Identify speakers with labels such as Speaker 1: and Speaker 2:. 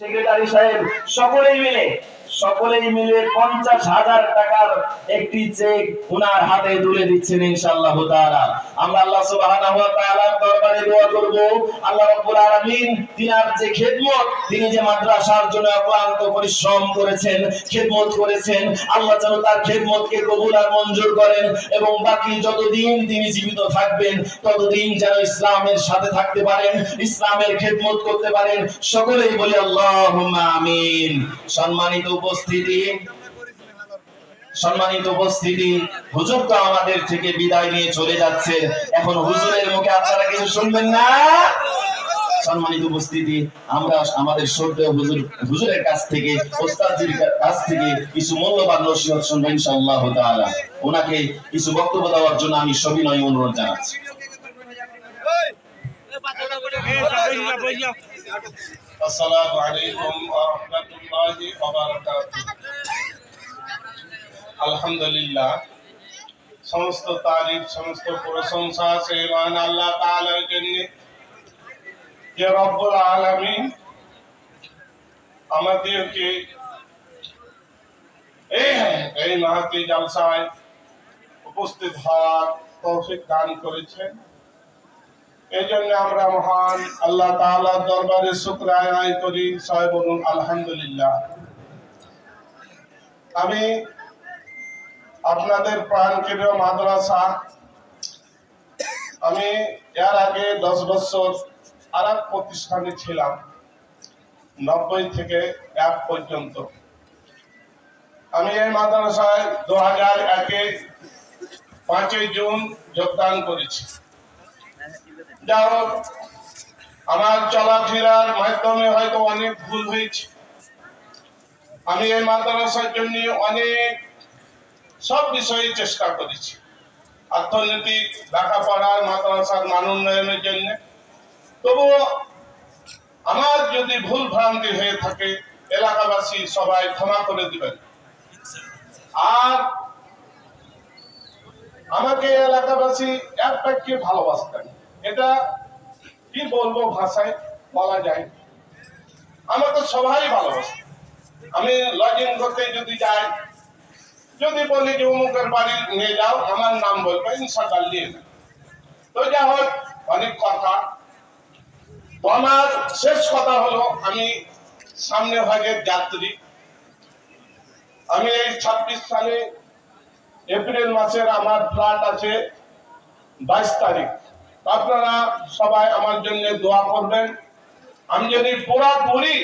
Speaker 1: Secretary সাহেব সকলেই মিলে 50,000 টাকার একটি চেক উনার হাতে তুলে দিচ্ছেন ইনশাআল্লাহ তাআলা। আমরা আল্লাহ সুবহানাহু ওয়া তাআলার দরবারে দোয়া করব, আল্লাহ রাব্বুল আলামিন তিনার যে খেদমত, তিনি যে মাদ্রাসার জন্য অক্লান্ত পরিশ্রম করেছেন, খেদমত করেছেন, আল্লাহ যেন তার খেদমতকে কবুল আর মঞ্জুর করেন এবং বাকি যতদিন তিনি জীবিত থাকবেন ততদিন যেন ইসলামের সাথে থাকতে পারেন, ইসলামের খেদমত করতে পারেন। সকলেই বলি আল্লাহুম্মা আমিন। সম্মানিত উপস্থিতি, হুজুর তো আমাদের থেকে বিদায় নিয়ে চলে যাচ্ছে, এখন হুজুরের মুখে আপনারা কিছু শুনবেন না? সম্মানিত উপস্থিতি, আমরা আমাদের শ্রদ্ধেয় হুজুরের কাছ থেকে, ওস্তাদজির কাছ থেকে কিছু মূল্যবান নসিহত শুনবো ইনশাআল্লাহ তাআলা। ওনাকে কিছু বক্তব্য দেওয়ার জন্য আমি সবিনয় অনুরোধ জানাচ্ছি।
Speaker 2: আসসালামু আলাইকুম ওয়া রাহমাতুল্লাহি ওয়া বারাকাতুহু। আলহামদুলিল্লাহ, সমস্ত তারিফ, সমস্ত প্রশংসা সেই মহান আল্লাহ তাআলার জন্য, যে রব্বুল আলামিন আমাদেরকে এই মাহফিল জালসায় উপস্থিত হওয়ার তৌফিক দান করেছেন। এই জন্য আমরা মহান আল্লাহ তাআলার দরবারে শুকর আদায় করি, সবাই বলুন আলহামদুলিল্লাহ। আমি আপনাদের প্রাণপ্রিয় মাদ্রাসা, আমি এর আগে 10 বছর আর এক প্রতিষ্ঠানে ছিলাম, 90 থেকে 1 পর্যন্ত। আমি এই মাদ্রাসায় 2001-এ 5ই জুন যোগদান করেছি। যাও, আমার চলাফেরার মাধ্যমে হয়তো অনেক ভুল হয়েছে। আমি এই মাদ্রাসার জন্য অনেক সব বিষয়ে চেষ্টা করেছি, অর্থনৈতিক, লেখাপড়ার, মাদ্রাসার মান উন্নয়নের জন্য। তবুও আমার যদি ভুল ভ্রান্তি হয়ে থাকে, এলাকাবাসী সবাই ক্ষমা করে দিবেন। আর আমাকে এলাকাবাসী এক বাক্যে ভালোবাসতেন, এটা কি বলবো, ভাষায় বলা যায়। আমাকে সবাই ভালোবাসে। আমি লজিং করতে যদি যাই, যদি বলি যে অমুকের বাড়ি নিয়ে যাও, আমার নাম বলবো, ইনশাআল্লাহ নিয়ে যাও। তো যা হোক, অনেক কথা। তো আমার শেষ কথা হলো, আমি সামনে ভাগের যাত্রী। আমি এই 26 সালে এপ্রিল মাসের আমার ফ্লাইট আছে 22 তারিখ। আপনারা সবাই আমার জন্য দোয়া করবেন। আমি যদি পুরাপুরি